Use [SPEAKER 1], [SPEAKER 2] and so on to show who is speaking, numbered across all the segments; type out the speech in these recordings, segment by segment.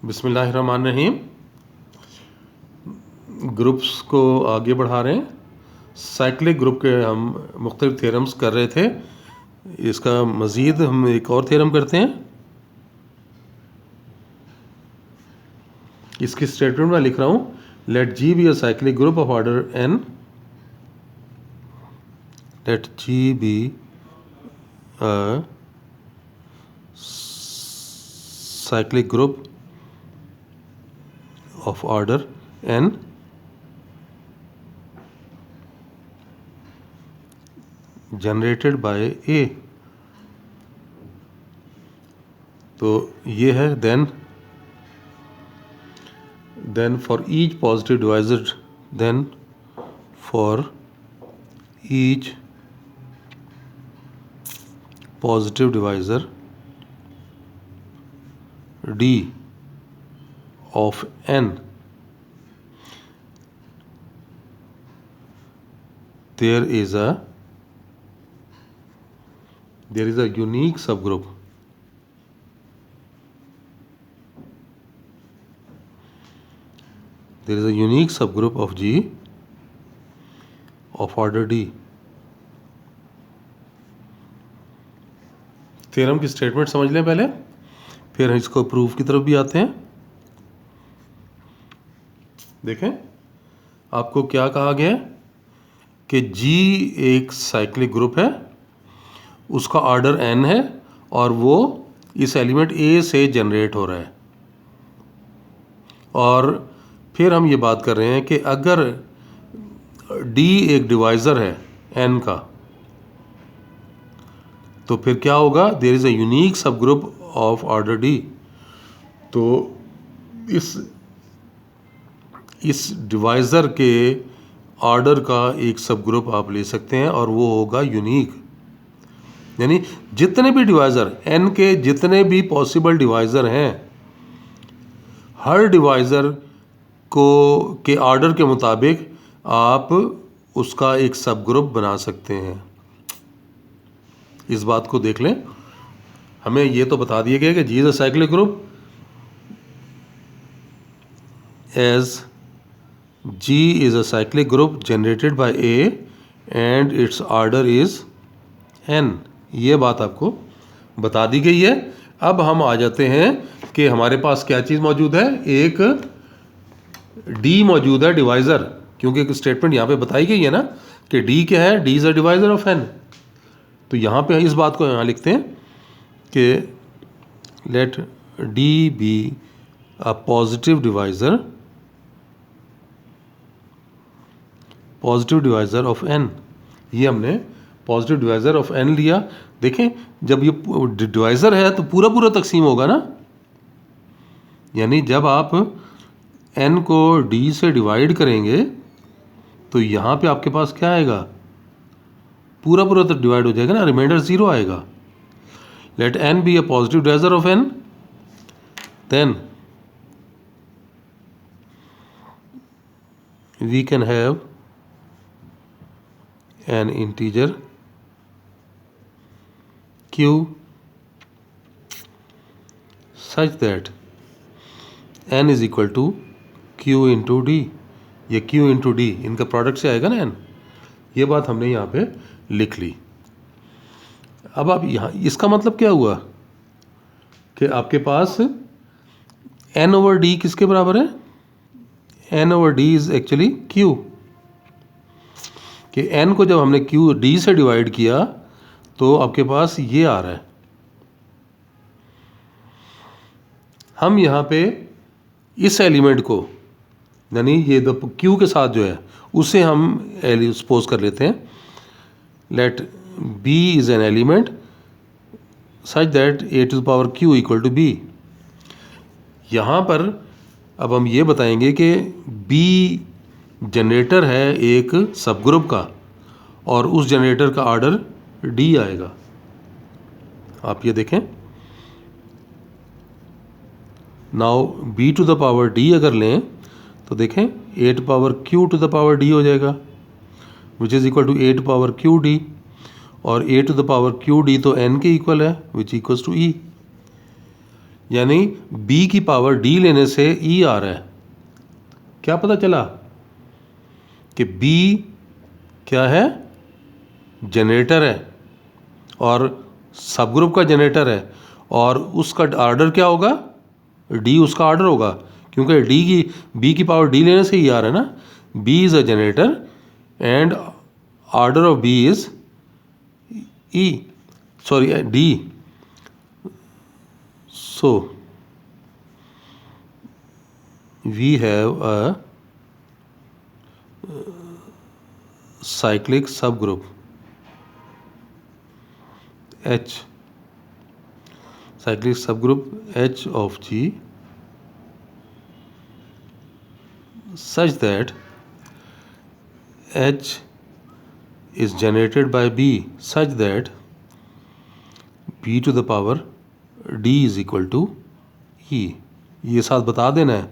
[SPEAKER 1] बिस्मिल्लाहिर्रहमानिर्रहीम। ग्रुप्स को आगे बढ़ा रहे हैं। साइक्लिक ग्रुप के हम मुख्तलिफ थ्योरम्स कर रहे थे। इसका मज़ीद हम एक और थ्योरम करते हैं। इसकी स्टेटमेंट में लिख रहा हूँ, let G be a cyclic group of order n, let G be a cyclic group of order n generated by A। तो ये है then for each positive divisor, then for each positive divisor D of n, there is a unique subgroup of G of order D। Theorem की statement समझ लें पहले, फिर इसको proof की तरफ भी आते हैं। देखें, आपको क्या कहा गया है कि G एक साइक्लिक ग्रुप है, उसका ऑर्डर n है और वो इस एलिमेंट A से जनरेट हो रहा है। और फिर हम ये बात कर रहे हैं कि अगर D एक डिवाइज़र है n का, तो फिर क्या होगा, देयर इज़ अ यूनिक सब ग्रुप ऑफ ऑर्डर D। तो इस डिवाइज़र के ऑर्डर का एक सब ग्रुप आप ले सकते हैं और वो होगा यूनिक। यानी जितने भी डिवाइज़र n के, जितने भी पॉसिबल डिवाइज़र हैं, हर डिवाइज़र के ऑर्डर के मुताबिक आप उसका एक सब ग्रुप बना सकते हैं। इस बात को देख लें। हमें ये तो बता दिया गया कि G is a cyclic group as G is a cyclic group generated by A and its order is n। ये बात आपको बता दी गई है। अब हम आ जाते हैं कि हमारे पास क्या चीज़ मौजूद है, एक D मौजूद है, डिवाइज़र। क्योंकि एक स्टेटमेंट यहाँ पे बताई गई है ना कि D क्या है, D is a divisor of n। तो यहाँ पे इस बात को यहाँ लिखते हैं कि let D be a positive divisor of n। ये हमने पॉजिटिव डिवाइज़र ऑफ n लिया। देखें, जब ये डिवाइज़र है तो पूरा पूरा तकसीम होगा ना। यानी जब आप n को d से डिवाइड करेंगे तो यहाँ पे आपके पास क्या आएगा, पूरा पूरा तो डिवाइड हो जाएगा ना, रिमाइंडर 0 आएगा। Let n be a positive divisor of n, then we can have an integer q such that n is equal to q into d। ये q into d इनका प्रोडक्ट से आएगा ना n। ये बात हमने यहाँ पे लिख ली। अब आप यहाँ, इसका मतलब क्या हुआ कि आपके पास n ओवर d किसके बराबर है, n over d is actually q। कि n को जब हमने q d से डिवाइड किया तो आपके पास ये आ रहा है। हम यहाँ पे इस एलिमेंट को, यानी ये q के साथ जो है उसे हम सपोज कर लेते हैं, let b is an element such that a to the power q equal to b। यहाँ पर अब हम ये बताएंगे कि b जनरेटर है एक सब ग्रुप का और उस जनरेटर का ऑर्डर D आएगा। आप ये देखें, now b to the power D अगर लें तो देखें a to power q to the power D हो जाएगा, which is equal to a to power q d। और a to the power q d तो n के इक्वल है, विच इक्वल्स टू e। यानी b की पावर d लेने से e आ रहा है। क्या पता चला कि b क्या है, जनरेटर है और सब ग्रुप का जनरेटर है, और उसका ऑर्डर क्या होगा, d उसका ऑर्डर होगा, क्योंकि b की पावर d लेने से ही आ रहा है ना। b is a generator and order of b is d। so we have a cyclic subgroup H, cyclic subgroup H of G such that H is generated by B such that B to the power D is equal to E। ये साथ बता देना है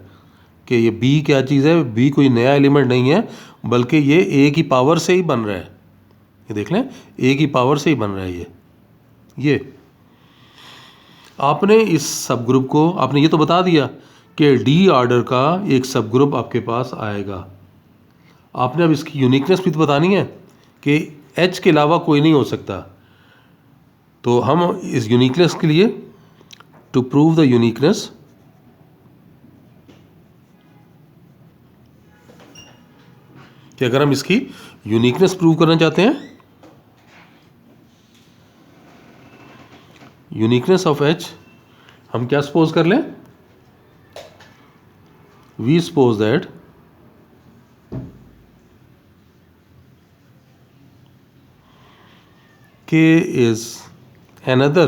[SPEAKER 1] कि ये B क्या चीज़ है। B कोई नया एलिमेंट नहीं है, बल्कि ये A की पावर से ही बन रहा है। ये देख लें, A की पावर से ही बन रहा है ये आपने इस सब ग्रुप को, आपने ये तो बता दिया कि D ऑर्डर का एक सब ग्रुप आपके पास आएगा। आपने अब इसकी यूनिकनेस भी तो बतानी है कि H के अलावा कोई नहीं हो सकता। तो हम इस यूनिकनेस के लिए, टू प्रूव द यूनिकनेस, कि अगर हम इसकी यूनिकनेस प्रूव करना चाहते हैं, यूनिकनेस ऑफ H, हम क्या सपोज कर लें, we suppose that K is another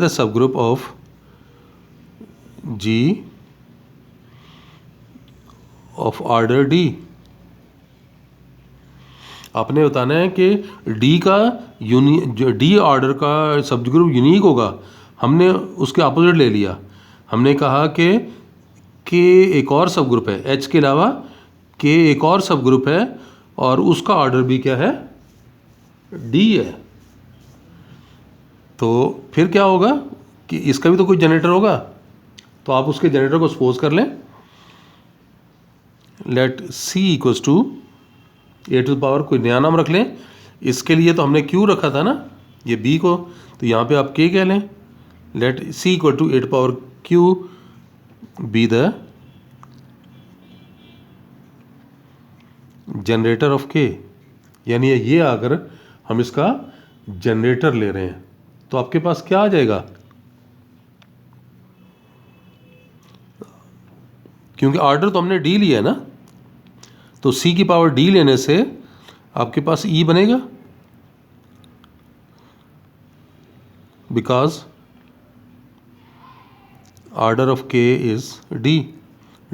[SPEAKER 1] subgroup of G of order D। आपने बताना है कि D का जो D ऑर्डर का सब ग्रुप यूनिक होगा। हमने उसके अपोजिट ले लिया, हमने कहा कि K एक और सब ग्रुप है, H के अलावा K एक और सब ग्रुप है और उसका ऑर्डर भी क्या है, D है। तो फिर क्या होगा कि इसका भी तो कोई जनरेटर होगा, तो आप उसके जनरेटर को सपोज कर लें, let C equals to a to the power, कोई नया नाम रख लें। इसके लिए तो हमने Q रखा था ना, ये B को, तो यहाँ पे आप K कह लें। Let C equal to a to power Q be the generator of K। यानी ये अगर हम इसका जनरेटर ले रहे हैं तो आपके पास क्या आ जाएगा, क्योंकि ऑर्डर तो हमने D लिया है ना, तो C की पावर D लेने से आपके पास E बनेगा, because order of K is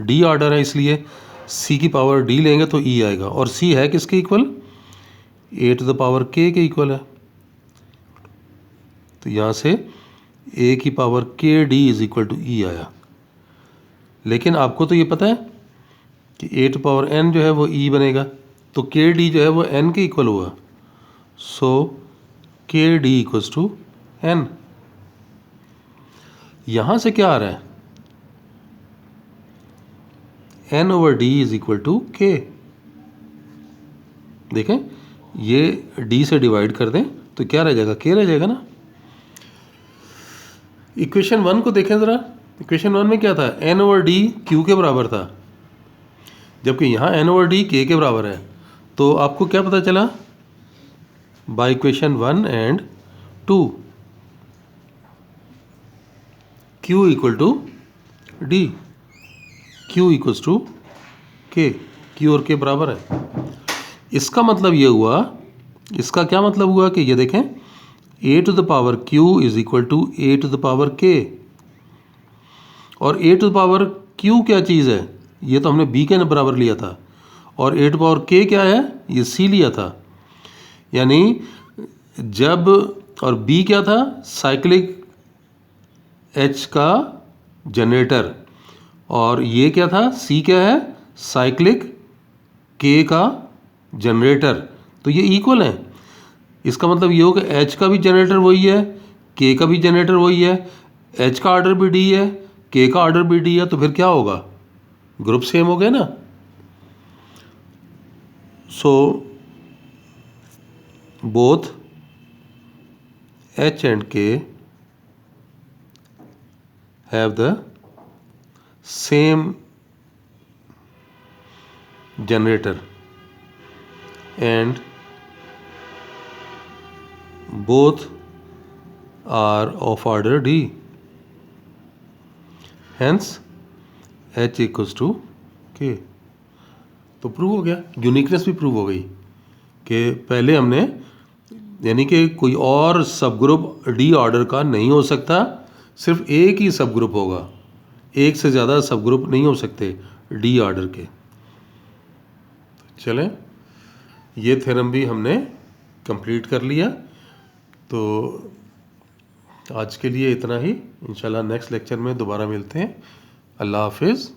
[SPEAKER 1] D order है, इसलिए C की पावर D लेंगे तो E आएगा। और C है किसके equal, A to the power K के इक्वल है। तो यहाँ से A की power K D is equal to E आया। लेकिन आपको तो ये पता है कि A टू पावर N जो है वो E बनेगा, तो K D जो है वो N के इक्वल हुआ। So K D equals to N। यहाँ से क्या आ रहा है, N over D is equal to K। देखें, ये D से डिवाइड कर दें तो क्या रह जाएगा, K रह जाएगा ना। इक्वेशन 1 को देखें ज़रा। इक्वेशन 1 में क्या था, N ओवर D Q के बराबर था, जबकि यहाँ N ओवर D K के बराबर है। तो आपको क्या पता चला by equation 1 and 2, Q equal to D, Q equals to K, Q और K बराबर है। इसका मतलब ये हुआ, इसका क्या मतलब हुआ कि ये देखें, A to the power Q is equal to A to the power K, और A to the power Q क्या चीज़ है, ये तो हमने B के बराबर लिया था, और A टू पावर K क्या है, ये C लिया था। यानी जब, और B क्या था, साइक्लिक H का जनरेटर, और ये क्या था, C क्या है, साइक्लिक K का जनरेटर। तो ये इक्वल हैं। इसका मतलब ये हो कि एच का भी जनरेटर वही है, के का भी जनरेटर वही है, एच का ऑर्डर भी डी है, के का ऑर्डर भी डी है, तो फिर क्या होगा, ग्रुप सेम हो गया ना। सो बोथ एच एंड के have the same generator and both are of order D, hence H equals to K। तो प्रूव हो गया, यूनिकनेस भी प्रूव हो गई कि पहले हमने, यानी कि कोई और सब ग्रुप डी ऑर्डर का नहीं हो सकता, सिर्फ एक ही सब ग्रुप होगा, एक से ज़्यादा सब ग्रुप नहीं हो सकते डी ऑर्डर के। चलें, ये थ्योरम भी हमने कंप्लीट कर लिया। तो आज के लिए इतना ही, इंशाल्लाह नेक्स्ट लेक्चर में दोबारा मिलते हैं। अल्लाह हाफिज़।